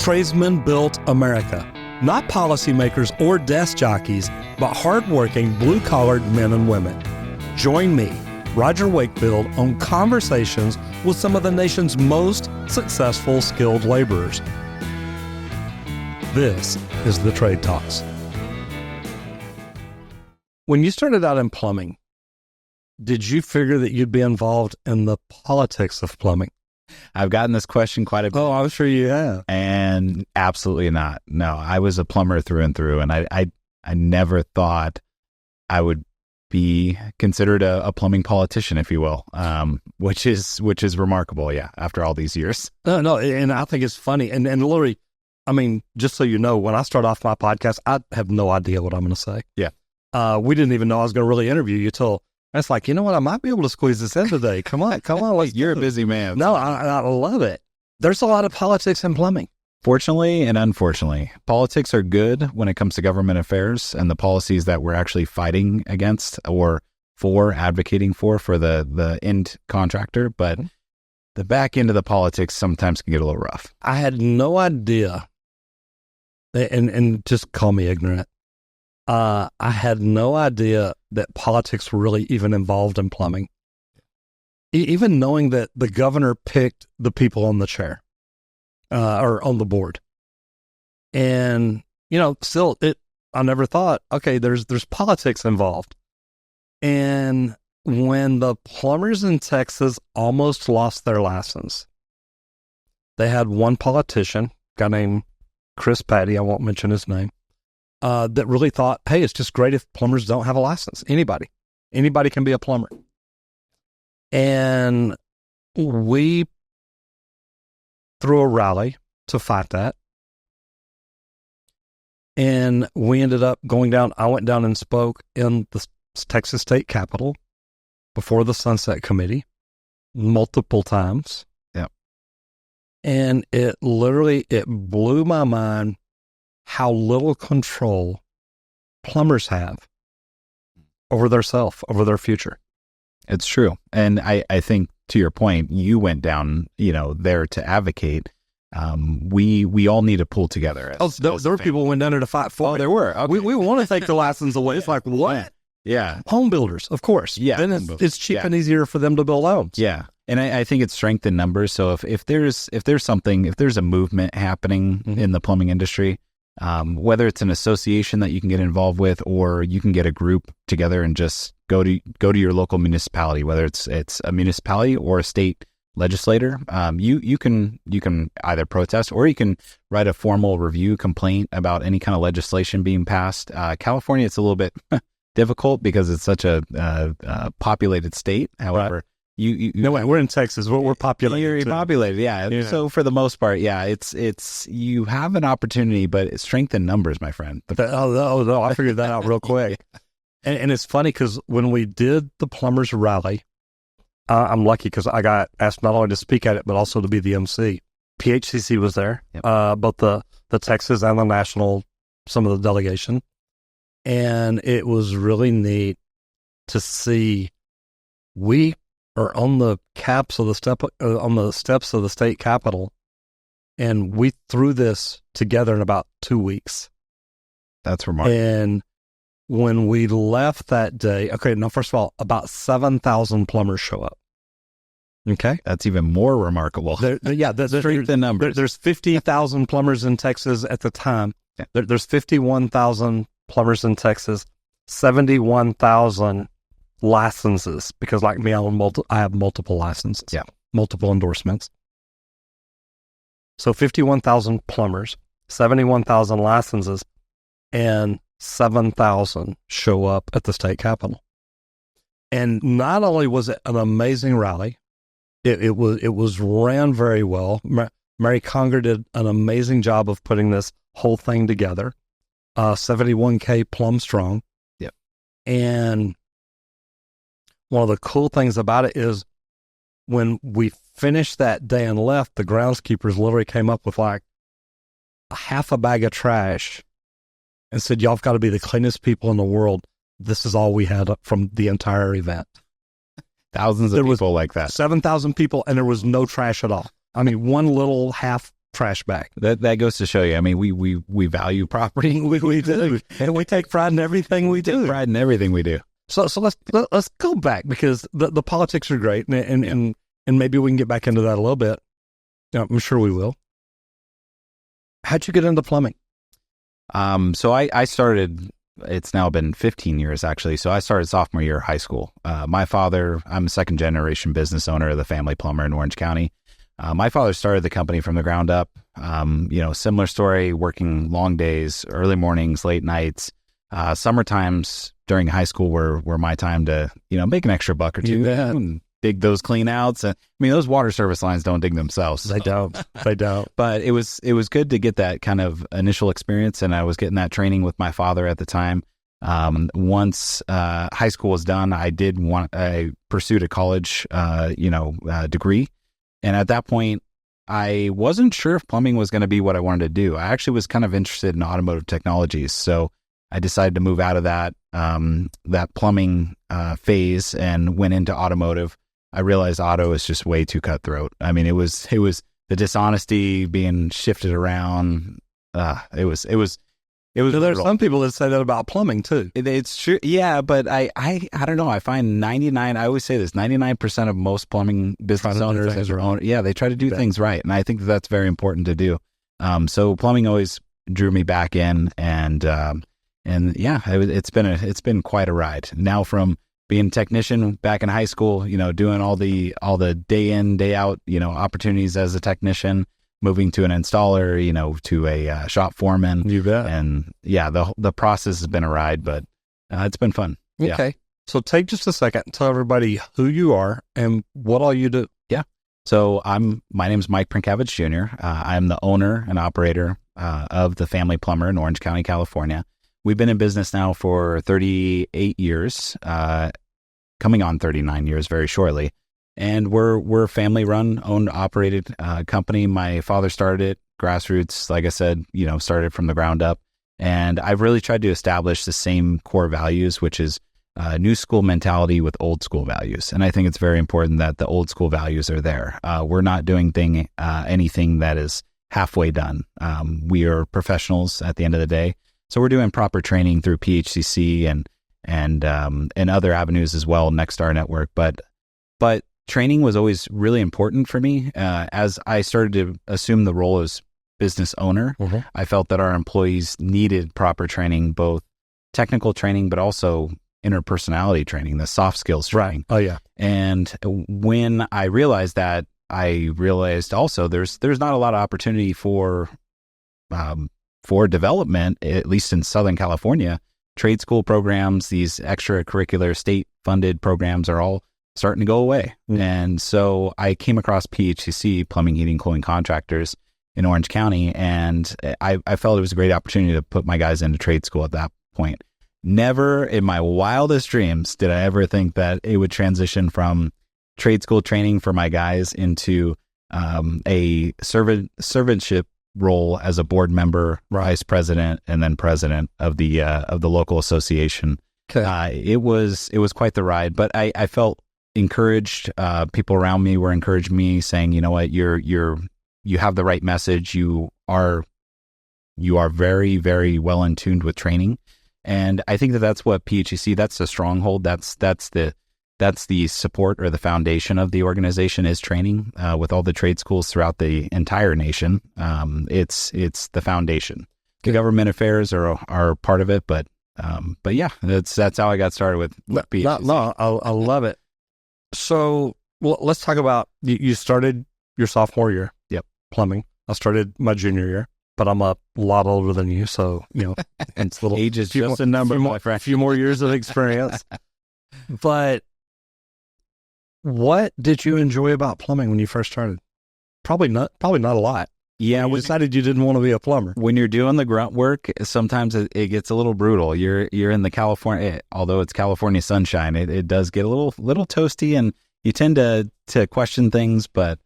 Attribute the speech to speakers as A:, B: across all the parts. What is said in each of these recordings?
A: Tradesmen built America. Not policymakers or desk jockeys, but hardworking, blue-collared men and women. Join me, Roger Wakefield, on conversations with some of the nation's most successful skilled laborers. This is the Trade Talks. When you started out in plumbing, did you figure that you'd be involved in the politics of plumbing?
B: I've gotten this question quite a bit.
A: Oh, I'm sure you have.
B: And absolutely not. No, I was a plumber through and through, and I never thought I would be considered a plumbing politician, if you will, which is remarkable, yeah, after all these years.
A: No, and I think it's funny. And literally, I mean, just so you know, when I start off my podcast, I have no idea what I'm going to say.
B: Yeah.
A: We didn't even know I was going to really interview you till it's like, you know what, I might be able to squeeze this in today. Come on.
B: You're a busy man.
A: No, I love it. There's a lot of politics in plumbing.
B: Fortunately and unfortunately, politics are good when it comes to government affairs and the policies that we're actually fighting against or for, advocating for the end contractor. But the back end of the politics sometimes can get a little rough.
A: I had no idea, and just call me ignorant. I had no idea that politics were really even involved in plumbing. Even knowing that the governor picked the people on the chair or on the board. And, still, I never thought, okay, there's politics involved. And when the plumbers in Texas almost lost their license, they had one politician, a guy named Chris Patty, I won't mention his name, that really thought, hey, it's just great if plumbers don't have a license. Anybody can be a plumber. And we threw a rally to fight that. And we ended up going down. I went down and spoke in the Texas State Capitol before the Sunset Committee multiple times.
B: Yeah.
A: And it blew my mind how little control plumbers have over their self, over their future.
B: It's true. And I think, to your point, you went down, there to advocate. We all need to pull together.
A: There were people who went down there to fight for it.
B: There were. Okay.
A: We want to take the license away. It's like, what?
B: Yeah.
A: Home builders, of course.
B: Yeah.
A: Then it's cheap and easier for them to build homes.
B: Yeah. And I think it's strength in numbers. So if there's a movement happening in the plumbing industry, whether it's an association that you can get involved with, or you can get a group together and just go to your local municipality, whether it's a municipality or a state legislator, you can either protest or you can write a formal review complaint about any kind of legislation being passed. California, it's a little bit difficult because it's such a populated state. However,
A: right. No way. We're in Texas. We're populated.
B: You're populated, yeah. So for the most part, yeah, it's you have an opportunity, but it's strength in numbers, my friend.
A: No, I figured that out real quick. And it's funny because when we did the plumbers rally, I'm lucky because I got asked not only to speak at it but also to be the MC. PHCC was there, both the Texas and the national, some of the delegation, and it was really neat to see we are on the steps of the state capitol, and we threw this together in about 2 weeks.
B: That's remarkable.
A: And when we left that day, first of all, about 7,000 plumbers show up. Okay,
B: that's even more remarkable.
A: Strength in numbers. There's 50,000 plumbers in Texas at the time.
B: Yeah.
A: There's 51,000 plumbers in Texas. 71,000 licenses, because like me, I have multiple licenses, multiple endorsements. So 51,000 plumbers, 71,000 licenses, and 7,000 show up at the state capitol. And not only was it an amazing rally, it was ran very well. Mary Conger did an amazing job of putting this whole thing together. 71K plumb strong.
B: Yep. And
A: one of the cool things about it is when we finished that day and left, the groundskeepers literally came up with like a half a bag of trash and said, y'all have got to be the cleanest people in the world. This is all we had from the entire event.
B: Thousands of people like that.
A: 7,000 people, and there was no trash at all. I mean, one little half trash bag.
B: That goes to show you. I mean, we value property.
A: We do, and we take pride in everything we do.
B: Pride in everything we do.
A: So let's go back, because the politics are great, and maybe we can get back into that a little bit. I'm sure we will. How'd you get into plumbing?
B: So I started. It's now been 15 years, actually. So I started sophomore year of high school. My father, I'm a second generation business owner of the Family Plumber in Orange County. My father started the company from the ground up. Similar story, working long days, early mornings, late nights. Summer times during high school were my time to, make an extra buck or two and dig those clean outs. I mean, those water service lines don't dig themselves.
A: They don't.
B: But it was good to get that kind of initial experience, and I was getting that training with my father at the time. Once high school was done, I pursued a college, degree. And at that point, I wasn't sure if plumbing was going to be what I wanted to do. I actually was kind of interested in automotive technologies. So I decided to move out of that plumbing phase and went into automotive. I realized auto is just way too cutthroat. I mean, it was the dishonesty being shifted around. It was.
A: So there's some people that say that about plumbing too.
B: It's true, yeah. But I don't know. I find 99. I always say this: 99% of most plumbing business owners, they try to do things right, and I think that's very important to do. So plumbing always drew me back in, and it's been quite a ride. Now from being a technician back in high school, doing all the day in, day out, opportunities as a technician, moving to an installer, to a shop foreman.
A: You bet.
B: And the process has been a ride, but it's been fun.
A: Okay. Yeah. So take just a second and tell everybody who you are and what all you do.
B: Yeah. So my name is Mike Prencavage Jr. I'm the owner and operator of the Family Plumber in Orange County, California. We've been in business now for 38 years, coming on 39 years very shortly. And we're a family-run, owned, operated company. My father started it, grassroots, like I said, started from the ground up. And I've really tried to establish the same core values, which is new school mentality with old school values. And I think it's very important that the old school values are there. We're not doing anything that is halfway done. We are professionals at the end of the day. So we're doing proper training through PHCC and other avenues as well, next to our network. But training was always really important for me. As I started to assume the role as business owner, I felt that our employees needed proper training, both technical training, but also interpersonality training, the soft skills training.
A: Right. Oh, yeah.
B: And when I realized that, I realized also there's not a lot of opportunity for development, at least in Southern California. Trade school programs, these extracurricular state-funded programs are all starting to go away. And so I came across PHCC, Plumbing-Heating-Cooling-Contractors in Orange County, and I felt it was a great opportunity to put my guys into trade school at that point. Never in my wildest dreams did I ever think that it would transition from trade school training for my guys into a servantship role as a board member, vice president, and then president of the local association. Okay. It was quite the ride, but I felt encouraged. People around me were encouraging me, saying, "You know what, you have the right message. You are very, very well in tuned with training." And I think that's what PHCC, that's the stronghold. That's the support or the foundation of the organization is training, with all the trade schools throughout the entire nation. It's the foundation. The government affairs are part of it, but yeah, that's how I got started with PHCC.
A: No, I love it. So let's talk about, you started your sophomore year.
B: Yep.
A: Plumbing. I started my junior year, but I'm a lot older than you, so it's little
B: age is just a number.
A: A few more years of experience. But what did you enjoy about plumbing when you first started? Probably not a lot. Yeah, we decided you didn't want to be a plumber.
B: When you're doing the grunt work, sometimes it gets a little brutal. You're in the California, although it's California sunshine, it does get a little toasty, and you tend to question things. But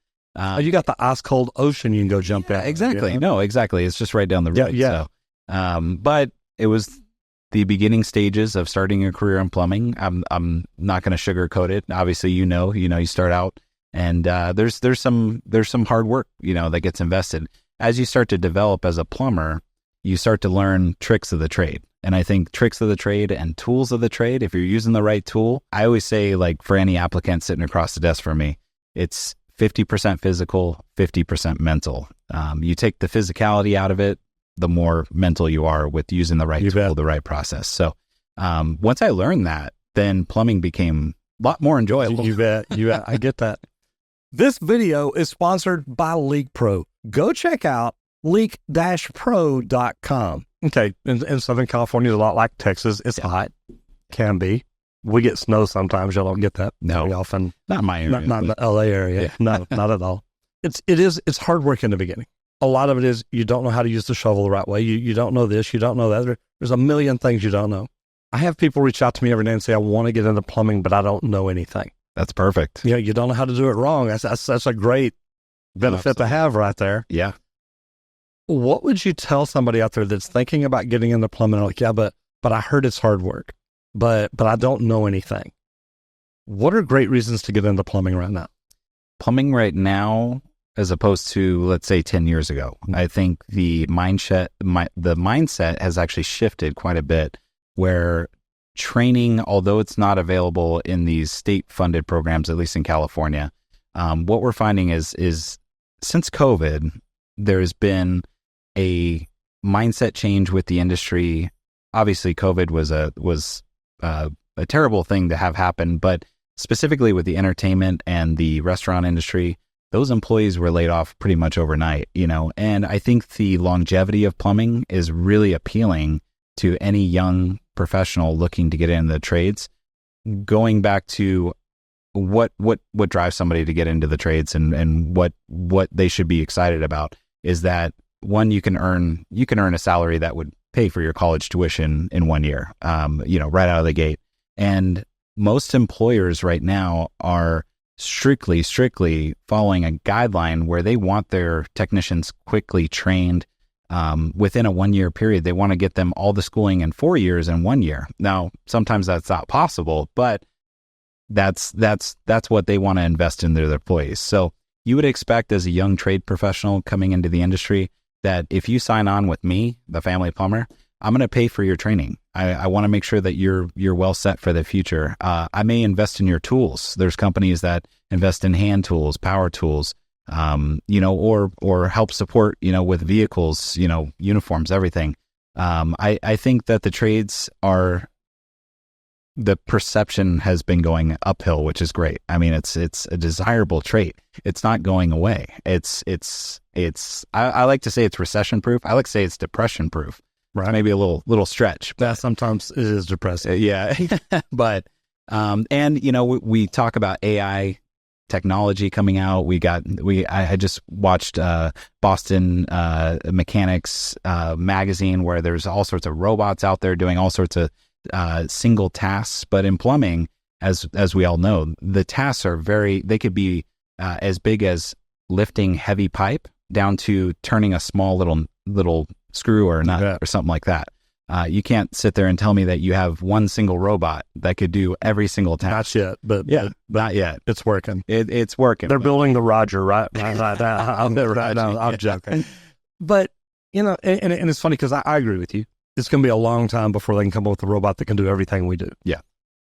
A: you got the ice cold ocean you can go jump at.
B: Exactly. No, exactly. It's just right down the road.
A: Yeah.
B: So, but it was the beginning stages of starting a career in plumbing. I'm not going to sugarcoat it. Obviously, you start out, and there's some hard work, that gets invested. as you start to develop as a plumber, you start to learn tricks of the trade. And I think tricks of the trade and tools of the trade, if you're using the right tool, I always say, like, for any applicant sitting across the desk from me, it's 50% physical, 50% mental. You take the physicality out of it, the more mental you are with using the right tool, the right process. So once I learned that, then plumbing became a lot more enjoyable.
A: You bet. I get that. This video is sponsored by Leak Pro. Go check out leak-pro.com. Okay, in Southern California, a lot like Texas. It's hot. Can be. We get snow sometimes. Y'all don't get that very often.
B: Not in my area.
A: Not in the LA area. Yeah. No, not at all. It's hard work in the beginning. A lot of it is you don't know how to use the shovel the right way. You don't know this. You don't know that. There's a million things you don't know. I have people reach out to me every day and say, I want to get into plumbing, but I don't know anything.
B: That's perfect.
A: You don't know how to do it wrong. That's a great benefit to have right there.
B: Yeah.
A: What would you tell somebody out there that's thinking about getting into plumbing? Like, yeah, but I heard it's hard work, but I don't know anything. What are great reasons to get into plumbing right now?
B: Plumbing right now, as opposed to, let's say, 10 years ago, I think the mindset has actually shifted quite a bit, where training, although it's not available in these state-funded programs, at least in California, what we're finding is since COVID, there's been a mindset change with the industry. Obviously, COVID was a terrible thing to have happen, but specifically with the entertainment and the restaurant industry, those employees were laid off pretty much overnight, and I think the longevity of plumbing is really appealing to any young professional looking to get into the trades. Going back to what drives somebody to get into the trades and what they should be excited about is that, one, you can earn a salary that would pay for your college tuition in 1 year, right out of the gate. And most employers right now are strictly following a guideline where they want their technicians quickly trained within a 1 year period. They want to get them all the schooling in 4 years in 1 year. Now, sometimes that's not possible, but that's what they want to invest in their employees. So you would expect, as a young trade professional coming into the industry, that if you sign on with me, the Family Plumber, I'm going to pay for your training. I want to make sure that you're well set for the future. I may invest in your tools. There's companies that invest in hand tools, power tools, or help support, with vehicles, uniforms, everything. I think that the trades the perception has been going uphill, which is great. I mean, it's a desirable trait. It's not going away. I like to say it's recession proof. I like to say it's depression proof. Right. Maybe a little stretch.
A: That sometimes it is depressing.
B: Yeah. But, we talk about AI technology coming out. I just watched Boston Mechanics magazine, where there's all sorts of robots out there doing all sorts of single tasks. But in plumbing, as we all know, the tasks are they could be as big as lifting heavy pipe down to turning a small little screw or nut or something like that. You can't sit there and tell me that you have one single robot that could do every single task.
A: Not yet, but
B: not yet.
A: It's working.
B: It's working.
A: They're building the Roger right now. I'm joking. But, and it's funny because I agree with you. It's going to be a long time before they can come up with a robot that can do everything we do.
B: Yeah.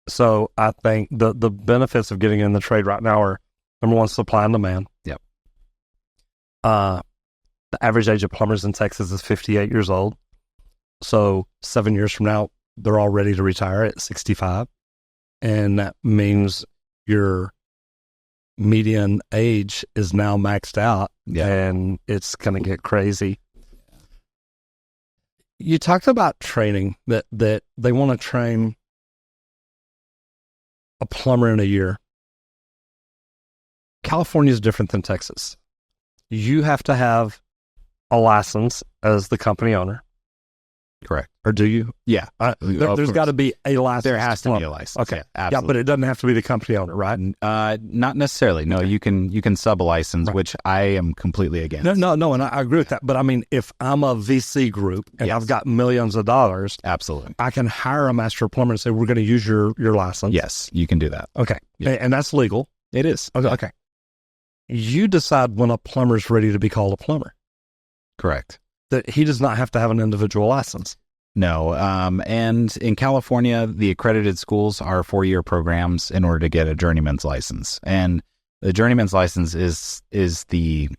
A: So I think the benefits of getting in the trade right now are, number one, supply and demand.
B: Yep.
A: The average age of plumbers in Texas is 58 years old. So 7 years from now, they're all ready to retire at 65. And that means your median age is now maxed out, and it's going to get crazy. You talked about training, that they want to train a plumber in a year. California is different than Texas. You have to have a license as the company owner.
B: Correct.
A: Or do you?
B: Yeah.
A: There's got to be a license.
B: There has to be a license.
A: Okay.
B: Absolutely.
A: Yeah, but it doesn't have to be the company owner, right?
B: Not necessarily. No, you can sub a license, which I am completely against.
A: No, and I agree with that. But I mean, if I'm a VC group and I've got millions of dollars,
B: absolutely,
A: I can hire a master plumber and say, we're going to use your license.
B: Yes, you can do that.
A: Okay. Yeah. And that's legal.
B: It is.
A: Okay. You decide when a plumber's ready to be called a plumber.
B: Correct.
A: That he does not have to have an individual license.
B: No. And in California, the accredited schools are 4-year programs in order to get a journeyman's license. And the journeyman's license is the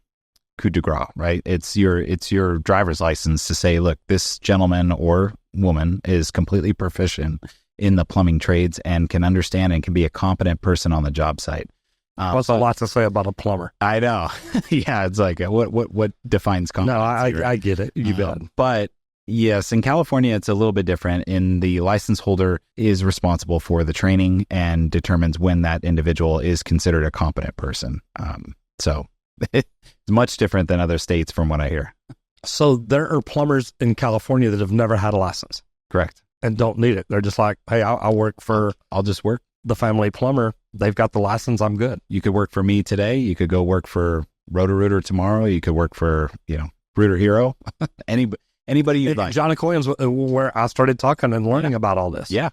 B: coup de grace, right? It's your driver's license to say, look, this gentleman or woman is completely proficient in the plumbing trades and can understand and can be a competent person on the job site.
A: That's a lot to say about a plumber.
B: I know. Yeah, it's like what defines competence?
A: No, I get it. You bet.
B: But yes, in California, it's a little bit different. In the license holder is responsible for the training and determines when that individual is considered a competent person. So it's much different than other states from what I hear.
A: So there are plumbers in California that have never had a license.
B: Correct.
A: And don't need it. They're just like, hey, I'll just work the Family Plumber. They've got the license. I'm good.
B: You could work for me today. You could go work for Roto-Rooter tomorrow. You could work for, Rooter Hero. Anybody you'd like.
A: John Coyne's where I started talking and learning about all this.
B: Yeah.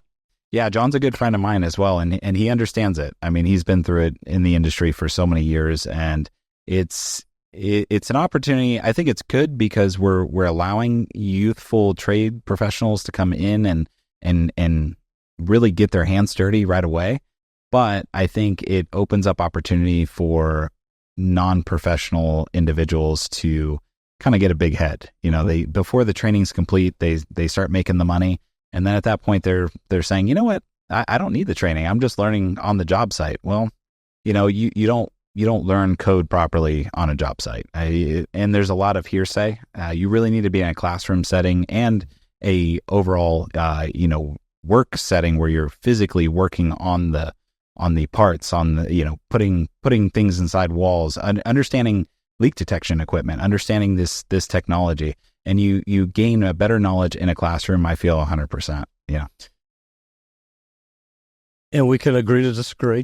B: Yeah. John's a good friend of mine as well. And he understands it. I mean, he's been through it in the industry for so many years, and it's an opportunity. I think it's good because we're allowing youthful trade professionals to come in and really get their hands dirty right away. But I think it opens up opportunity for non-professional individuals to kind of get a big head. They before the training's complete, they start making the money, and then at that point they're saying, you know what, I don't need the training. I'm just learning on the job site. Well, you don't learn code properly on a job site, and there's a lot of hearsay. You really need to be in a classroom setting and a overall work setting where you're physically working on the parts, on the putting things inside walls, understanding leak detection equipment, understanding this technology, and you gain a better knowledge in a classroom. I feel 100%. Yeah.
A: And we can agree to disagree.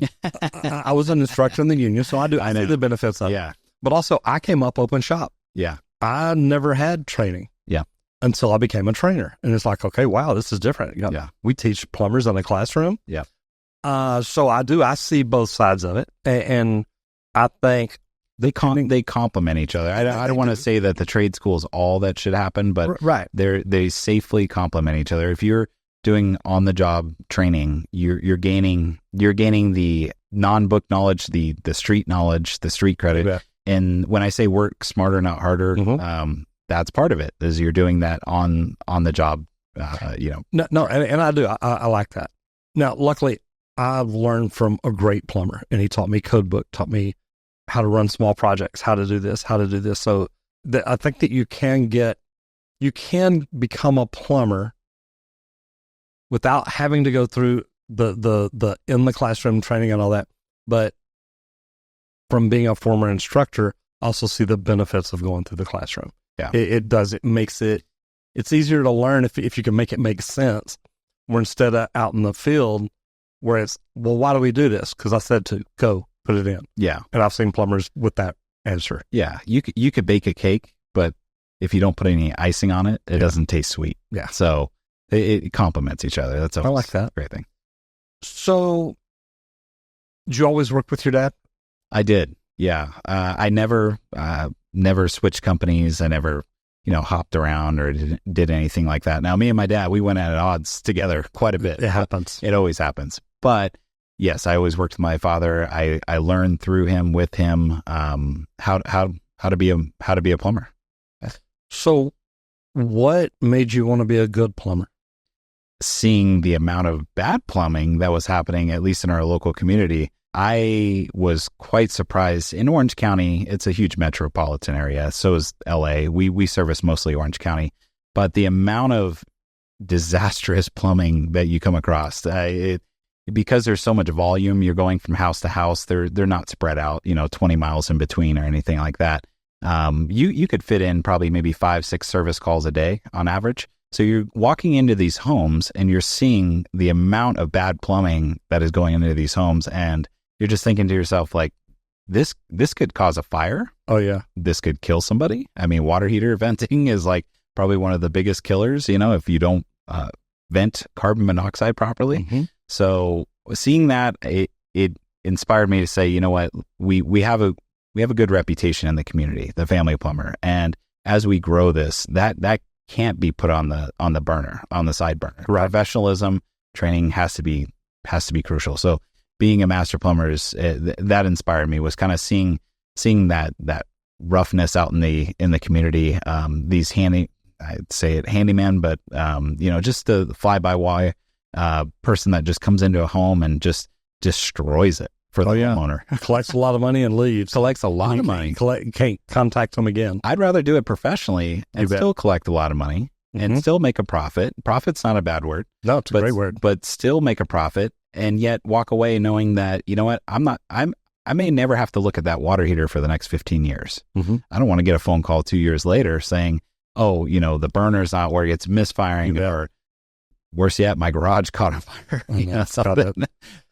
A: I was an instructor in the union, so I see the benefits of it.
B: Yeah.
A: But also, I came up open shop.
B: Yeah.
A: I never had training.
B: Yeah.
A: Until I became a trainer. And it's like, okay, wow, this is different.
B: Yeah.
A: We teach plumbers in a classroom.
B: Yeah.
A: So I see both sides of it. And I think
B: they complement each other. I don't want to say that the trade school is all that should happen, but
A: right.
B: They safely complement each other. If you're doing on the job training, you're gaining the non-book knowledge, the street knowledge, the street credit.
A: Yeah.
B: And when I say work smarter, not harder, that's part of it, is you're doing that on the job.
A: No, and I do. I like that. Now, luckily, I've learned from a great plumber, and he taught me code book, taught me how to run small projects, how to do this. So I think that you can become a plumber without having to go through the in the classroom training and all that. But from being a former instructor, I also see the benefits of going through the classroom.
B: Yeah.
A: It makes it's easier to learn if you can make it make sense, where instead of out in the field where it's, well, why do we do this? Because I said to go put it in.
B: Yeah.
A: And I've seen plumbers with that answer.
B: Yeah. You could bake a cake, but if you don't put any icing on it, it doesn't taste sweet.
A: Yeah.
B: So it complements each other. That's
A: I like that.
B: Great thing.
A: So did you always work with your dad?
B: I did. Yeah. I never switched companies. I never, hopped around or did anything like that. Now, me and my dad, we went at odds together quite a bit.
A: It happens.
B: It always happens. But yes, I always worked with my father. I learned through him, with him, how to be a plumber.
A: So what made you want to be a good plumber?
B: Seeing the amount of bad plumbing that was happening, at least in our local community, I was quite surprised. In Orange County, it's a huge metropolitan area. So is LA. We service mostly Orange County, but the amount of disastrous plumbing that you come across, because there's so much volume, you're going from house to house. They're not spread out, 20 miles in between or anything like that. You could fit in probably maybe 5-6 service calls a day on average. So you're walking into these homes and you're seeing the amount of bad plumbing that is going into these homes, and you're just thinking to yourself, like, this could cause a fire.
A: Oh yeah.
B: This could kill somebody. I mean, water heater venting is like probably one of the biggest killers, if you don't vent carbon monoxide properly.
A: Mm-hmm.
B: So seeing that, it inspired me to say, you know what, we have a good reputation in the community, the Family Plumber, and as we grow this, that can't be put on the burner, on the side burner.
A: Right.
B: Professionalism training has to be crucial. So being a master plumber is that inspired me, was kind of seeing that roughness out in the community. These I'd say it handyman, but just the fly-by-wire person that just comes into a home and just destroys it for the homeowner.
A: Collects a lot of money and leaves.
B: Collects a lot of money.
A: Can't contact them again.
B: I'd rather do it professionally and still collect a lot of money and still make a profit. Profit's not a bad word.
A: No, it's a great word.
B: But still make a profit and yet walk away knowing that, you know what, I may never have to look at that water heater for the next 15 years.
A: Mm-hmm.
B: I don't want to get a phone call 2 years later saying, oh, the burner's not where it's misfiring, or worse yet, my garage caught on fire. Something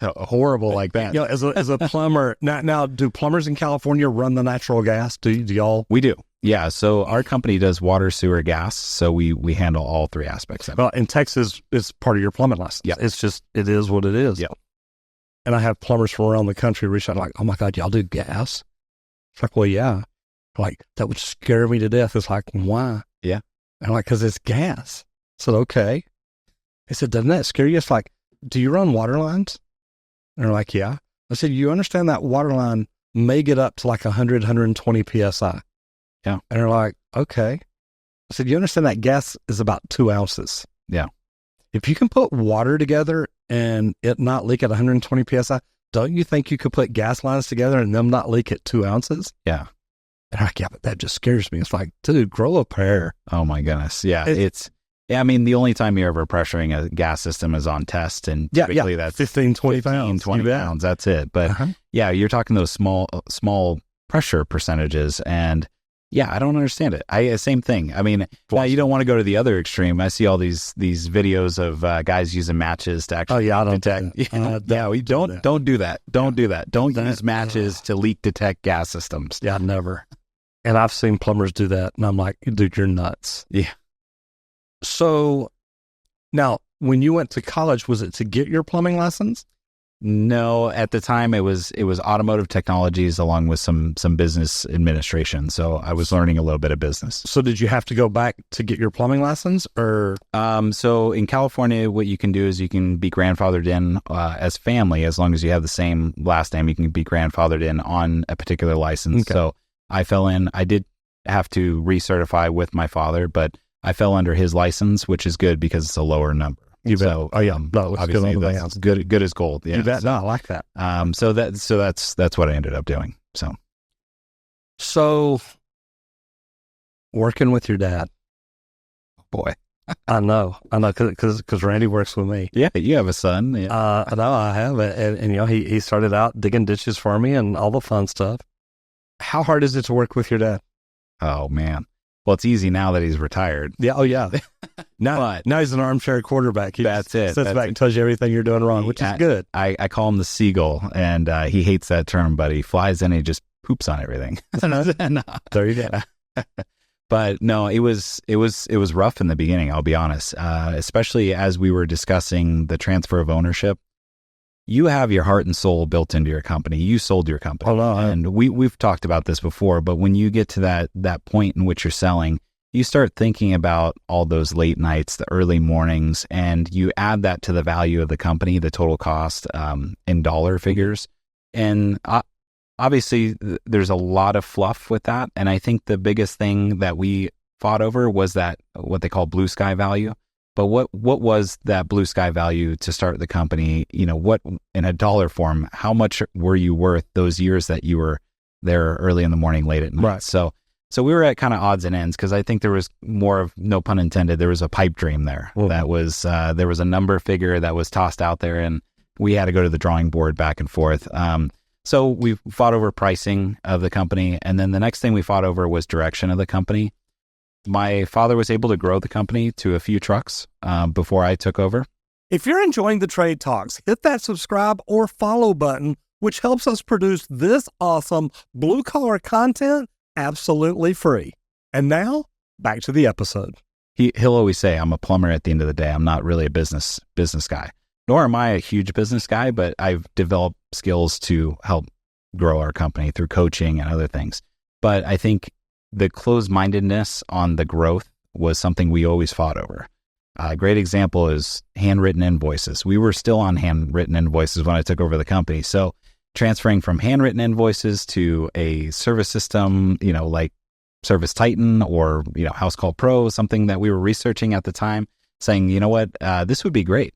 B: horrible like that.
A: As a plumber, now do plumbers in California run the natural gas? Do y'all?
B: We do. Yeah. So our company does water, sewer, gas. So we handle all three aspects of it.
A: Well, in Texas, it's part of your plumbing license.
B: Yeah.
A: It's just, it is what it is.
B: Yeah.
A: And I have plumbers from around the country reach out like, oh my God, y'all do gas? It's like, well, yeah. Like, that would scare me to death. It's like, why?
B: Yeah.
A: And I'm like, because it's gas. I said, okay. I said, doesn't that scare you? It's like, do you run water lines? And they're like, yeah. I said, you understand that water line may get up to like 100, 120 PSI.
B: Yeah.
A: And they're like, okay. I said, you understand that gas is about 2 ounces.
B: Yeah.
A: If you can put water together and it not leak at 120 PSI, don't you think you could put gas lines together and them not leak at 2 ounces?
B: Yeah.
A: And I'm like, yeah, but that just scares me. It's like, dude, grow a pair.
B: Oh my goodness. Yeah. I mean, the only time you're ever pressuring a gas system is on test, and typically that's
A: 15, 20 pounds.
B: 20 pounds. That's it. But you're talking those small pressure percentages, and I don't understand it. Same thing. I mean, now you don't want to go to the other extreme. I see all these videos of guys using matches to actually detect. Don't do that. Don't do that. Don't use matches to leak detect gas systems.
A: Yeah, never. And I've seen plumbers do that, and I'm like, dude, you're nuts.
B: Yeah.
A: So now, when you went to college, was it to get your plumbing license?
B: No, at the time it was automotive technologies along with some business administration. So I was learning a little bit of business.
A: So did you have to go back to get your plumbing license, or?
B: So in California, what you can do is you can be grandfathered in as family, as long as you have the same last name. You can be grandfathered in on a particular license.
A: Okay.
B: So I fell in. I did have to recertify with my father, but I fell under his license, which is good because it's a lower number.
A: You bet.
B: So,
A: no, it's
B: obviously
A: good
B: that's good as gold. Yeah.
A: You bet. No, I like that.
B: So that's what I ended up doing.
A: So working with your dad.
B: Boy,
A: I know, because Randy works with me.
B: Yeah, you have a son. Yeah.
A: I know I have, and he started out digging ditches for me and all the fun stuff. How hard is it to work with your dad?
B: Oh man. Well, it's easy now that he's retired.
A: Yeah. Oh, yeah. Now he's an armchair quarterback.
B: That's it.
A: Sits back and tells you everything you're doing wrong, which is good.
B: I call him the seagull, and he hates that term, but he flies in and he just poops on everything.
A: There you go.
B: But no, it was rough in the beginning, I'll be honest, especially as we were discussing the transfer of ownership. You have your heart and soul built into your company. You sold your company.
A: Oh, no,
B: and we've talked about this before, but when you get to that point in which you're selling, you start thinking about all those late nights, the early mornings, and you add that to the value of the company, the total cost in dollar figures. And obviously, there's a lot of fluff with that. And I think the biggest thing that we fought over was that what they call blue sky value. But what was that blue sky value to start the company? What in a dollar form, how much were you worth those years that you were there early in the morning, late at night?
A: Right.
B: So we were at kind of odds and ends because I think there was more of, no pun intended, there was a pipe dream there. Mm-hmm. That was, there was a number figure that was tossed out there and we had to go to the drawing board back and forth. So we fought over pricing of the company. And then the next thing we fought over was direction of the company. My father was able to grow the company to a few trucks before I took over.
A: If you're enjoying the Trade Talks, hit that subscribe or follow button, which helps us produce this awesome blue-collar content absolutely free. And now, back to the episode.
B: He'll always say, I'm a plumber at the end of the day. I'm not really a business guy. Nor am I a huge business guy, but I've developed skills to help grow our company through coaching and other things. But I think the closed-mindedness on the growth was something we always fought over. A great example is handwritten invoices. We were still on handwritten invoices when I took over the company. So transferring from handwritten invoices to a service system, like Service Titan or, House Call Pro, something that we were researching at the time, saying, you know what, this would be great.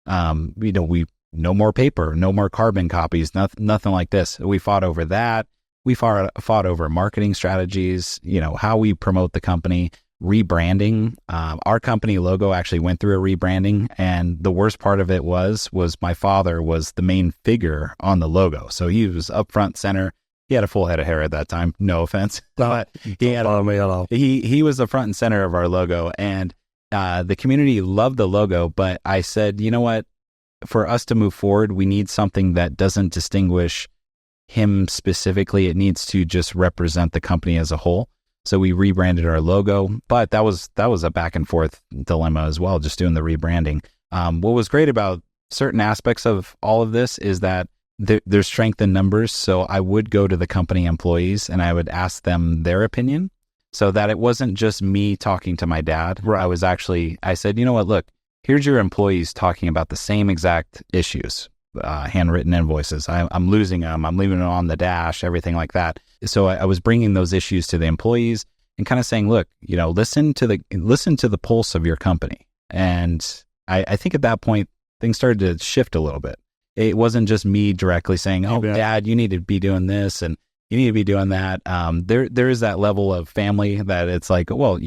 B: We no more paper, no more carbon copies, nothing like this. We fought over that. We fought over marketing strategies, how we promote the company, rebranding. Our company logo actually went through a rebranding, and the worst part of it was my father was the main figure on the logo. So he was up front center. He had a full head of hair at that time. No offense, but he was the front and center of our logo, and the community loved the logo. But I said, you know what? For us to move forward, we need something that doesn't distinguish him specifically. It needs to just represent the company as a whole. So we rebranded our logo, but that was a back and forth dilemma as well, just doing the rebranding. What was great about certain aspects of all of this is that there's strength in numbers. So I would go to the company employees and I would ask them their opinion, so that it wasn't just me talking to my dad. Right. I said, you know what, look, here's your employees talking about the same exact issues, handwritten invoices. I'm losing them. I'm leaving them on the dash, everything like that. So I was bringing those issues to the employees and kind of saying, look, listen to the pulse of your company. And I think at that point, things started to shift a little bit. It wasn't just me directly saying, oh, Dad, you need to be doing this and you need to be doing that. There is that level of family that it's like, well,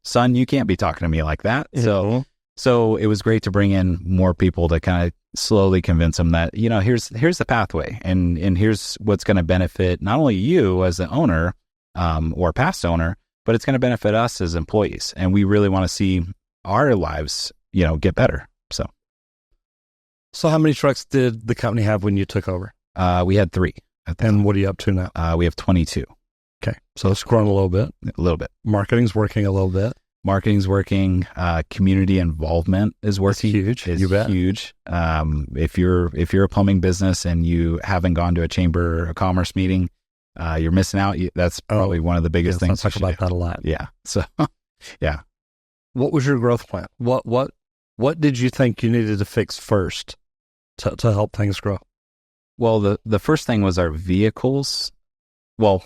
B: son, you can't be talking to me like that. Mm-hmm. So it was great to bring in more people to kind of slowly convince them that, here's the pathway and here's what's going to benefit not only you as the owner or past owner, but it's going to benefit us as employees. And we really want to see our lives, get better.
A: So how many trucks did the company have when you took over?
B: We had 3.
A: And what are you up to now?
B: We have 22.
A: Okay. So it's grown a little bit.
B: A little bit.
A: Marketing's working a little bit.
B: Marketing's working. Community involvement is working.
A: It's huge.
B: You bet. Huge. If you're a plumbing business and you haven't gone to a chamber of commerce meeting, you're missing out. That's probably one of the biggest things.
A: I talk about that a lot.
B: Yeah. So, yeah.
A: What was your growth plan? What did you think you needed to fix first to help things grow?
B: Well, the first thing was our vehicles. Well,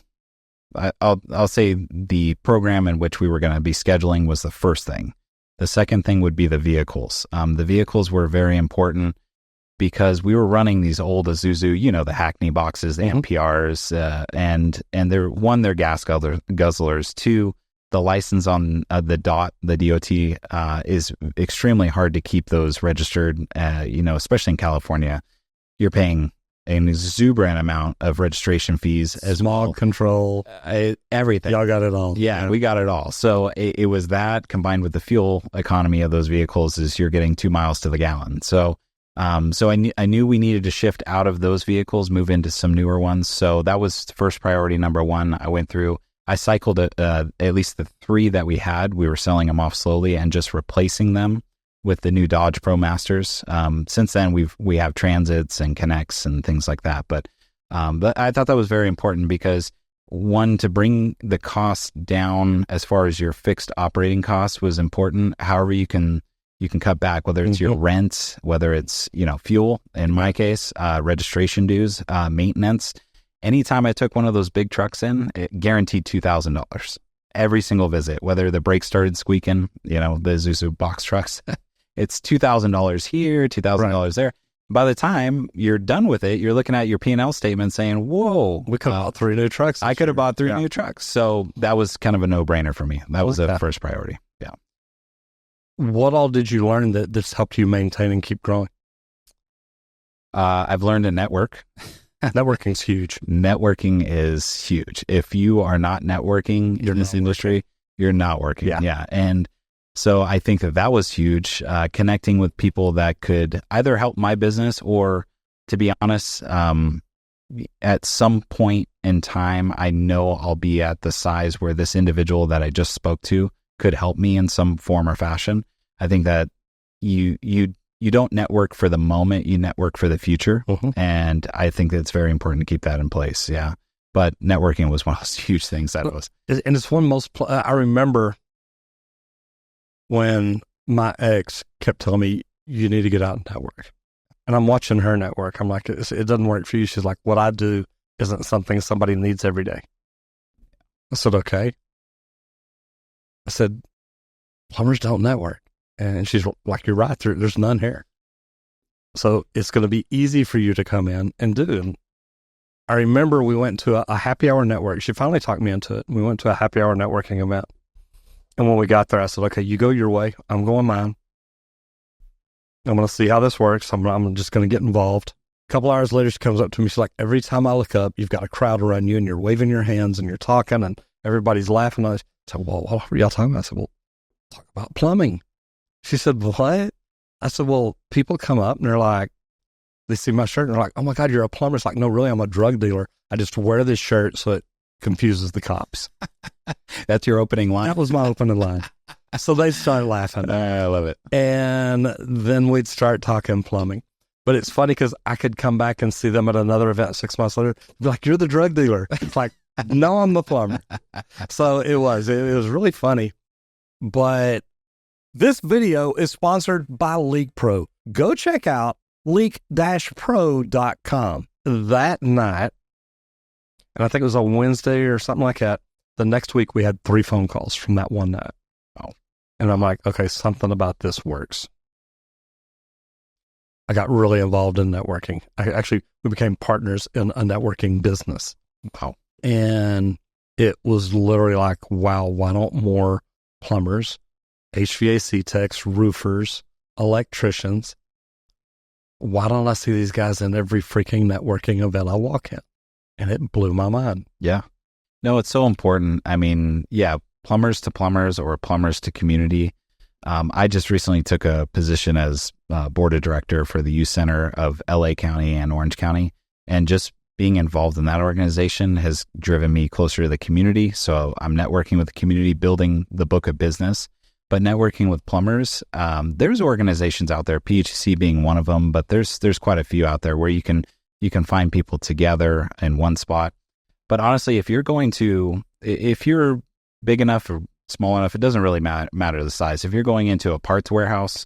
B: I'll say the program in which we were going to be scheduling was the first thing. The second thing would be the vehicles. The vehicles were very important because we were running these old Isuzu, the Hackney boxes, the MPRs, and they're gas guzzlers. 2, the license on the DOT is extremely hard to keep those registered. Especially in California, you're paying an exuberant amount of registration fees, as
A: smog control,
B: everything.
A: Y'all got it all.
B: Yeah, we got it all. So it was that combined with the fuel economy of those vehicles is you're getting 2 miles to the gallon. So I knew we needed to shift out of those vehicles, move into some newer ones. So that was first priority number 1. I went through. I cycled at least the 3 that we had. We were selling them off slowly and just replacing them with the new Dodge ProMasters. Since then, we have Transits and Connects and things like that. But I thought that was very important because, one, to bring the cost down as far as your fixed operating costs was important. However, you can cut back, whether it's your rent, whether it's fuel. In my case, registration dues, maintenance. Anytime I took one of those big trucks in, it guaranteed $2,000 every single visit. Whether the brakes started squeaking, the Isuzu box trucks. It's $2,000 here, $2,000 there. By the time you're done with it, you're looking at your P&L statement saying, whoa,
A: we could have bought 3 new trucks.
B: I could have bought 3 new trucks. So that was kind of a no-brainer for me. That was the first priority. Yeah.
A: What all did you learn that's helped you maintain and keep growing?
B: I've learned to network.
A: Networking's huge.
B: Networking is huge. If you are not networking in this industry, you're not working. Yeah. And so I think that was huge, connecting with people that could either help my business or, to be honest, at some point in time, I know I'll be at the size where this individual that I just spoke to could help me in some form or fashion. I think that you don't network for the moment, you network for the future. And I think that it's very important to keep that in place. Yeah. But networking was one of those huge things that was.
A: And it's one most, I remember when my ex kept telling me, you need to get out and network. And I'm watching her network. I'm like, it doesn't work for you. She's like, what I do isn't something somebody needs every day. I said, okay. I said, plumbers don't network. And she's like, you're right. There's none here. So it's going to be easy for you to come in and do. And I remember we went to a happy hour network. She finally talked me into it. We went to a happy hour networking event. And when we got there, I said, okay, you go your way. I'm going mine. I'm going to see how this works. I'm just going to get involved. A couple hours later, she comes up to me. She's like, every time I look up, you've got a crowd around you and you're waving your hands and you're talking and everybody's laughing. I said, well, what were y'all talking about? I said, well, talk about plumbing. She said, what? I said, well, people come up and they're like, they see my shirt and they're like, oh my God, you're a plumber. It's like, no, really, I'm a drug dealer. I just wear this shirt so it confuses the cops.
B: That's your opening line?
A: That was my opening line. So they started laughing.
B: I love it.
A: And then we'd start talking plumbing. But it's funny because I could come back and see them at another event 6 months later. Be like, you're the drug dealer. It's like, no, I'm the plumber. So it was really funny. But this video is sponsored by Leak Pro. Go check out leak-pro.com. That night, and I think it was on Wednesday or something like that, the next week we had 3 phone calls from that one night. Oh. And I'm like, okay, something about this works. I got really involved in networking. We became partners in a networking business. Wow. And it was literally like, wow, why don't more plumbers, HVAC techs, roofers, electricians, why don't I see these guys in every freaking networking event I walk in? And it blew my mind.
B: Yeah. No, it's so important. I mean, yeah, plumbers to plumbers or plumbers to community. I just recently took a position as board of director for the youth center of LA County and Orange County. And just being involved in that organization has driven me closer to the community. So I'm networking with the community, building the book of business. But networking with plumbers, there's organizations out there, PHCC being one of them, but there's quite a few out there where you can find people together in one spot. But honestly, if you're big enough or small enough, it doesn't really matter the size. If you're going into a parts warehouse,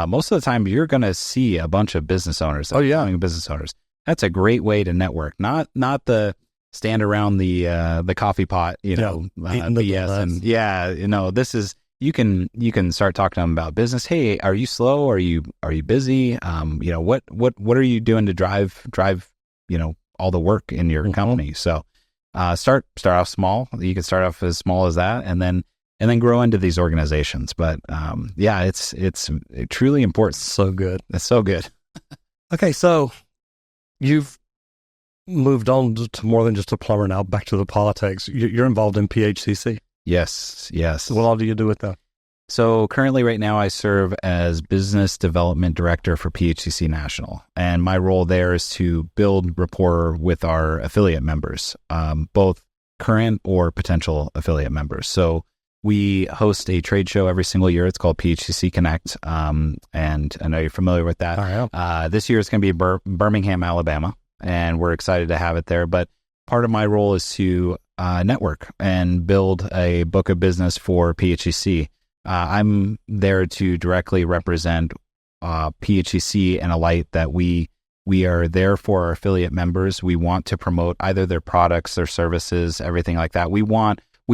B: most of the time you're going to see a bunch of business owners.
A: Oh yeah,
B: business owners. That's a great way to network. Not the stand around the coffee pot, BS, and this is. You can start talking to them about business. Hey, are you slow? Are you busy? What are you doing to drive all the work in your company? So start off small. You can start off as small as that, and then grow into these organizations. But it's truly important.
A: So good.
B: It's so good.
A: Okay, so you've moved on to more than just a plumber now. Back to the politics. You're involved in PHCC.
B: Yes.
A: What all do you do with that?
B: So currently right now I serve as Business Development Director for PHCC National. And my role there is to build rapport with our affiliate members, both current or potential affiliate members. So we host a trade show every single year. It's called PHCC Connect. And I know you're familiar with that.
A: I am.
B: This year it's going to be Birmingham, Alabama. And we're excited to have it there. But part of my role is to network and build a book of business for PHCC. I'm there to directly represent PHCC and Alight, that we are there for our affiliate members. We want to promote either their products, their services, everything like that. We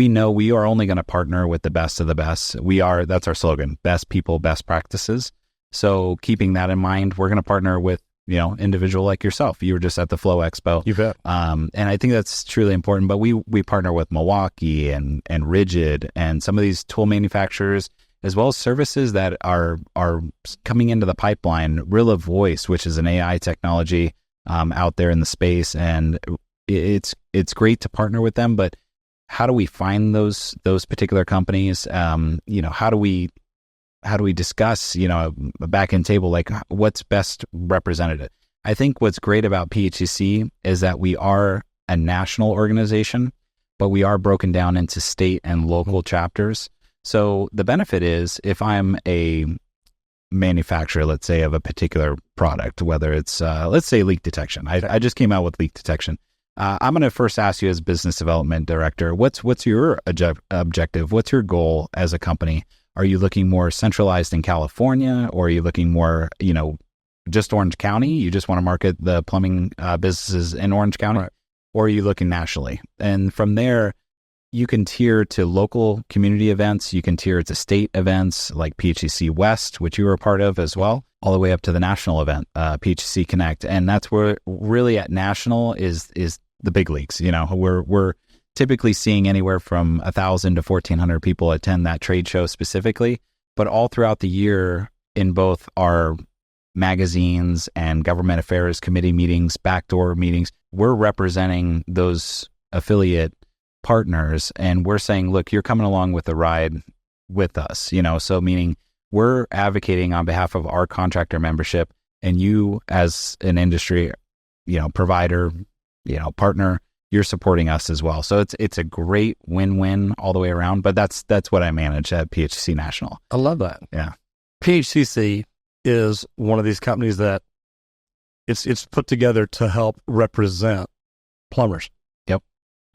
B: know we are only going to partner with the best of the best. That's our slogan, best people, best practices. So keeping that in mind, we're going to partner with individual like yourself. You were just at the Flow Expo.
A: You bet.
B: And I think that's truly important. But we partner with Milwaukee and Rigid and some of these tool manufacturers, as well as services that are coming into the pipeline. Rilla Voice, which is an AI technology out there in the space, and it's great to partner with them. But how do we find those particular companies? How do we discuss, a back-end table, like what's best represented? I think what's great about PHCC is that we are a national organization, but we are broken down into state and local chapters. So the benefit is if I'm a manufacturer, let's say, of a particular product, whether it's, let's say leak detection. I just came out with leak detection. I'm going to first ask you as business development director, what's your objective? What's your goal as a company? Are you looking more centralized in California, or are you looking more, just Orange County? You just want to market the plumbing businesses in Orange County, right? Or are you looking nationally? And from there, you can tier to local community events. You can tier to state events like PHCC West, which you were a part of as well, all the way up to the national event, PHCC Connect. And that's where really at national is the big leagues. We're typically seeing anywhere from 1,000 to 1,400 people attend that trade show specifically, but all throughout the year in both our magazines and government affairs committee meetings, backdoor meetings, we're representing those affiliate partners, and we're saying, look, you're coming along with the ride with us, so meaning we're advocating on behalf of our contractor membership, and you as an industry, provider, partner, you're supporting us as well. So it's a great win-win all the way around, but that's what I manage at PHCC National.
A: I love that.
B: Yeah.
A: PHCC is one of these companies that it's put together to help represent plumbers.
B: Yep.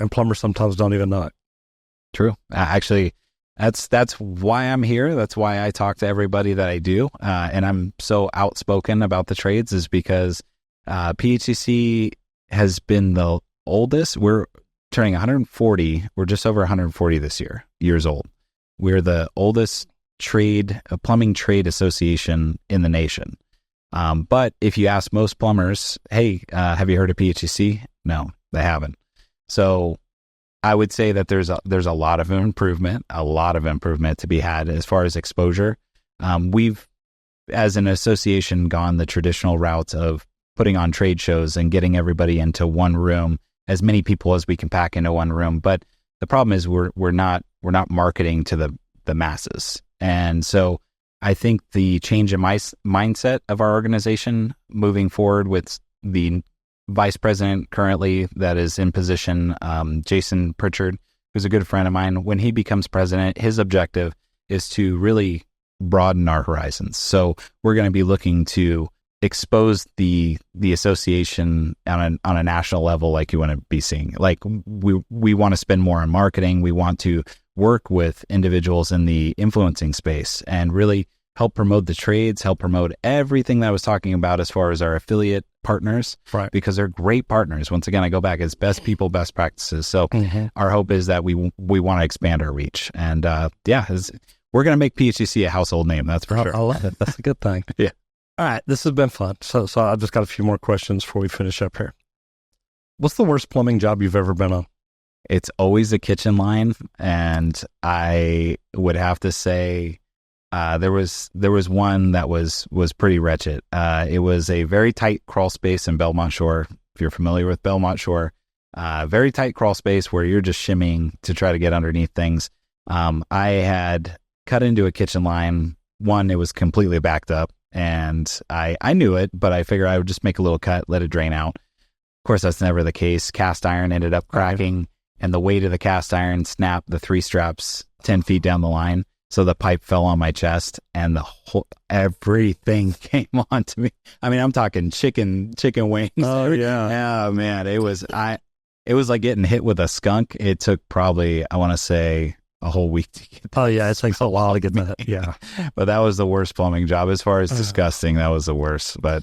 A: And plumbers sometimes don't even know it.
B: True. Actually, that's why I'm here. That's why I talk to everybody that I do. And I'm so outspoken about the trades is because PHCC has been the oldest. We're turning 140. We're just over 140 this years old. We're the oldest plumbing trade association in the nation. But if you ask most plumbers, hey, have you heard of PHCC? No, they haven't. So I would say that there's a lot of improvement to be had as far as exposure. We've, as an association, gone the traditional route of putting on trade shows and getting everybody into one room, as many people as we can pack into one room. But the problem is we're not marketing to the masses. And so I think the change in mindset of our organization moving forward with the vice president currently that is in position, Jason Pritchard, who's a good friend of mine, when he becomes president, his objective is to really broaden our horizons. So we're going to be looking to expose the association on a national level, like you want to be seeing. Like we want to spend more on marketing. We want to work with individuals in the influencing space and really help promote the trades, help promote everything that I was talking about as far as our affiliate partners,
A: right?
B: Because they're great partners. Once again, I go back, it's best people, best practices. So our hope is that we want to expand our reach. And we're going to make PHCC a household name. That's for sure.
A: I love it. That's a good thing.
B: Yeah.
A: All right. This has been fun. So I've just got a few more questions before we finish up here. What's the worst plumbing job you've ever been on?
B: It's always a kitchen line. And I would have to say, there was one that was pretty wretched. It was a very tight crawl space in Belmont Shore. If you're familiar with Belmont Shore, very tight crawl space where you're just shimmying to try to get underneath things. I had cut into a kitchen line. One, it was completely backed up, and I knew it, but I figured I would just make a little cut, let it drain out. Of course, that's never the case. Cast iron ended up cracking, and the weight of the cast iron snapped the 3 straps 10 feet down the line. So the pipe fell on my chest, and everything came onto me. I mean, I'm talking chicken wings.
A: Oh yeah,
B: yeah, man. It was like getting hit with a skunk. It took probably, I want to say, a whole week to get that.
A: Oh yeah, it takes a while to get that. Yeah,
B: but that was the worst plumbing job as far as disgusting. That was the worst. But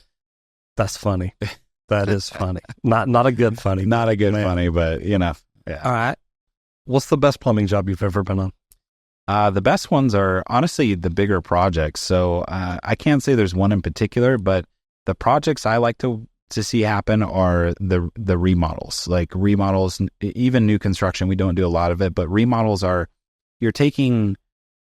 A: that's funny. That is funny. Not a good funny.
B: Not a good funny, but Yeah.
A: All right. What's the best plumbing job you've ever been on?
B: The best ones are honestly the bigger projects. So I can't say there's one in particular, but the projects I like to see happen are the remodels. Like remodels, even new construction. We don't do a lot of it, but remodels are you're taking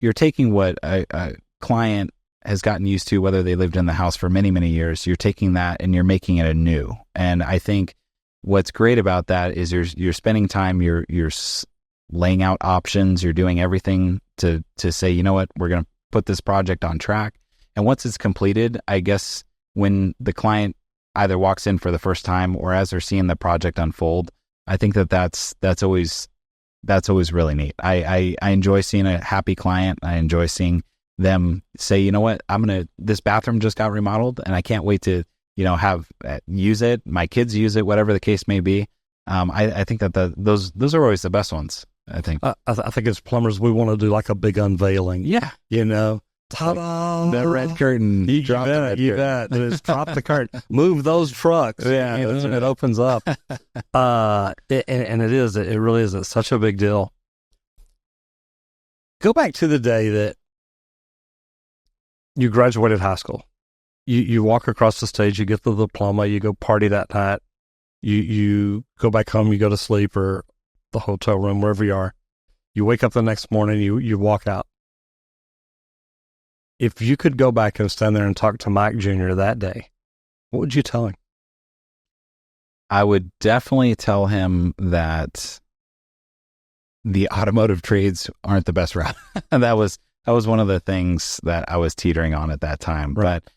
B: what a client has gotten used to, whether they lived in the house for many, many years. You're taking that and you're making it anew. And I think what's great about that is you're spending time. You're laying out options. You're doing everything to say, you know what, we're going to put this project on track. And once it's completed, I guess when the client either walks in for the first time or as they're seeing the project unfold, I think that's always really neat. I enjoy seeing a happy client. I enjoy seeing them say, you know what, this bathroom just got remodeled and I can't wait to, use it. My kids use it, whatever the case may be. I think that those are always the best ones. I think.
A: I think as plumbers, we want to do like a big unveiling.
B: Yeah.
A: Ta-da!
B: The red curtain.
A: You bet. Just drop the curtain. Move those trucks.
B: Yeah.
A: It opens up. And it really is. It's such a big deal. Go back to the day that you graduated high school. You walk across the stage, you get the diploma, you go party that night, you go back home, you go to sleep or the hotel room, wherever you are. You wake up the next morning, you walk out. If you could go back and stand there and talk to Mike Jr. that day, what would you tell him?
B: I would definitely tell him that the automotive trades aren't the best route. That was one of the things that I was teetering on at that time.
A: Right.
B: But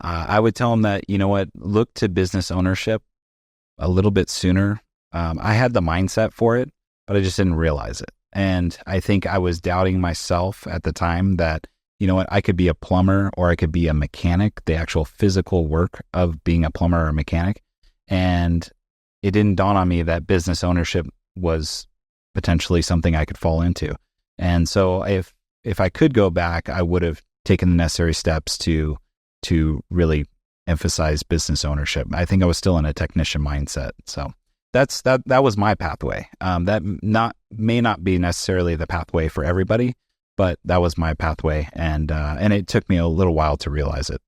B: I would tell him that, you know what, look to business ownership a little bit sooner. I had the mindset for it, but I just didn't realize it. And I think I was doubting myself at the time that, you know what, I could be a plumber or I could be a mechanic, the actual physical work of being a plumber or a mechanic. And it didn't dawn on me that business ownership was potentially something I could fall into. And so if I could go back, I would have taken the necessary steps to really emphasize business ownership. I think I was still in a technician mindset. So that was my pathway. That may not be necessarily the pathway for everybody, but that was my pathway. And it took me a little while to realize it.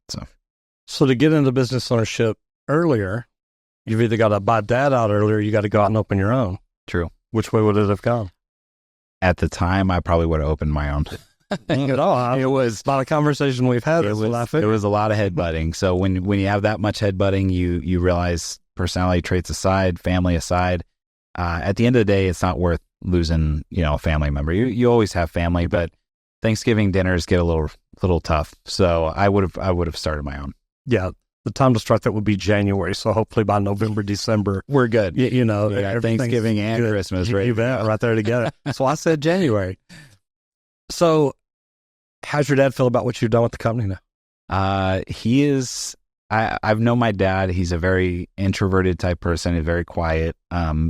A: So to get into business ownership earlier, you've either got to buy dad out earlier, or you got to go out and open your own.
B: True.
A: Which way would it have gone?
B: At the time, I probably would have opened my own.
A: It was a lot of conversation we've had.
B: It was a lot of headbutting. So when you have that much headbutting, you realize personality traits aside, family aside, at the end of the day, it's not worth losing, a family member. You always have family, but Thanksgiving dinners get a little tough. So I would have started my own.
A: Yeah. The time to start that would be January. So hopefully by November, December,
B: we're good.
A: Thanksgiving
B: and
A: good.
B: Christmas, right?
A: You bet, right there together. So I said January. So how's your dad feel about what you've done with the company now?
B: He is, I've known my dad. He's a very introverted type person. He's very quiet.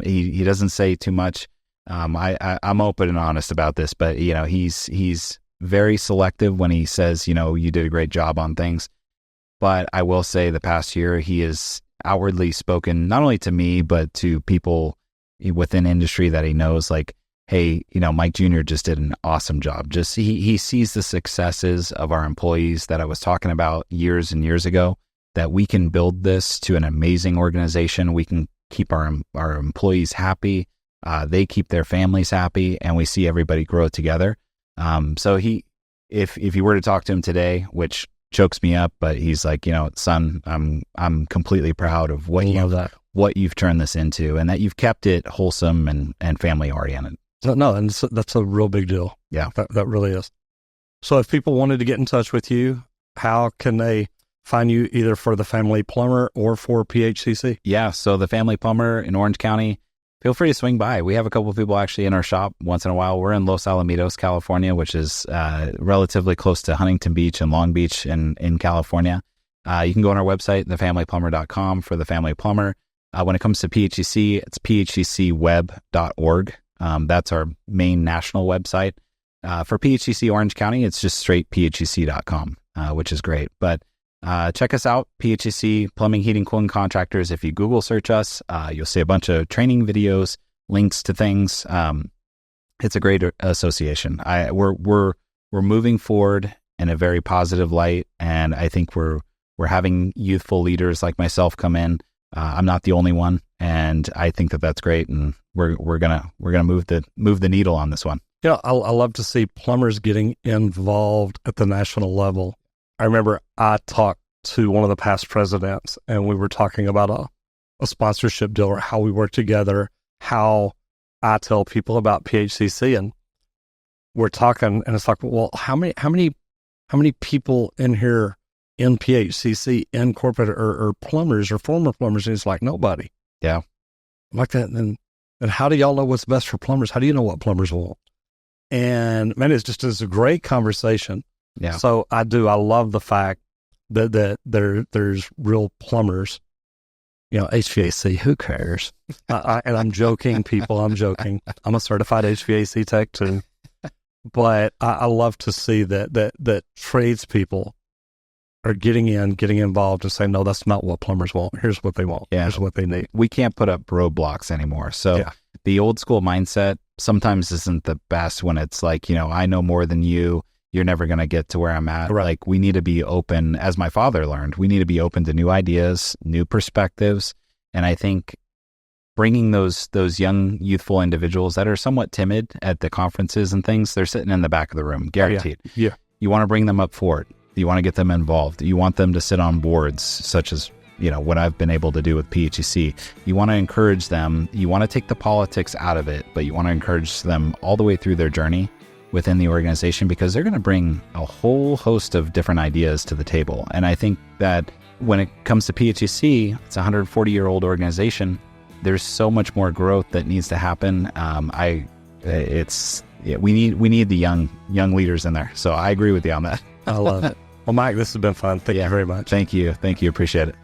B: He doesn't say too much. I'm open and honest about this, but he's very selective when he says, you did a great job on things. But I will say the past year, he has outwardly spoken not only to me, but to people within industry that he knows, like, hey, Mike Jr. just did an awesome job. Just he sees the successes of our employees that I was talking about years and years ago, that we can build this to an amazing organization. We can keep our employees happy. They keep their families happy, and we see everybody grow together. So if you were to talk to him today, which chokes me up, but he's like, son, I'm completely proud of what you've turned this into, and that you've kept it wholesome and family oriented.
A: No, and that's a real big deal.
B: Yeah,
A: that really is. So if people wanted to get in touch with you, how can they find you, either for the Family Plumber or for PHCC?
B: Yeah, so the Family Plumber in Orange County, feel free to swing by. We have a couple of people actually in our shop once in a while. We're in Los Alamitos, California, which is relatively close to Huntington Beach and Long Beach in California. You can go on our website, thefamilyplumber.com, for the Family Plumber. When it comes to PHCC, it's phccweb.org. That's our main national website. For PHCC Orange County, it's just straight phcc.com, which is great. But check us out, PHCC, Plumbing-Heating-Cooling-Contractors. If you Google search us, you'll see a bunch of training videos, links to things. It's a great association. We're moving forward in a very positive light, and I think we're having youthful leaders like myself come in. I'm not the only one, and I think that's great, and we're gonna move the needle on this one.
A: Yeah, I love to see plumbers getting involved at the national level. I remember I talked to one of the past presidents, and we were talking about a sponsorship deal, or how we work together, how I tell people about PHCC, and we're talking, and it's like, well, how many people in here in PHCC in corporate or plumbers or former plumbers? And it's like, nobody.
B: Yeah.
A: Like that. And how do y'all know what's best for plumbers? How do you know what plumbers want? And man, it's a great conversation.
B: Yeah.
A: So I love the fact that there's real plumbers, HVAC, who cares? And I'm joking, people, I'm joking. I'm a certified HVAC tech too. But I love to see that tradespeople are getting involved and saying, no, that's not what plumbers want. Here's what they want. Here's what they need.
B: We can't put up roadblocks anymore. So the old school mindset sometimes isn't the best when it's like, I know more than you. You're never going to get to where I'm at.
A: Right.
B: Like, we need to be open, as my father learned, we need to be open to new ideas, new perspectives. And I think bringing those young, youthful individuals that are somewhat timid at the conferences and things, they're sitting in the back of the room, guaranteed.
A: Yeah.
B: You want to bring them up forward. You want to get them involved. You want them to sit on boards, such as, what I've been able to do with PHCC. You want to encourage them. You want to take the politics out of it, but you want to encourage them all the way through their journey within the organization, because they're going to bring a whole host of different ideas to the table. And I think that when it comes to PHCC, it's a 140-year-old organization. There's so much more growth that needs to happen. We need the young leaders in there. So I agree with you on that.
A: I love it. Well, Mike, this has been fun. Thank you very much.
B: Thank you. Appreciate it.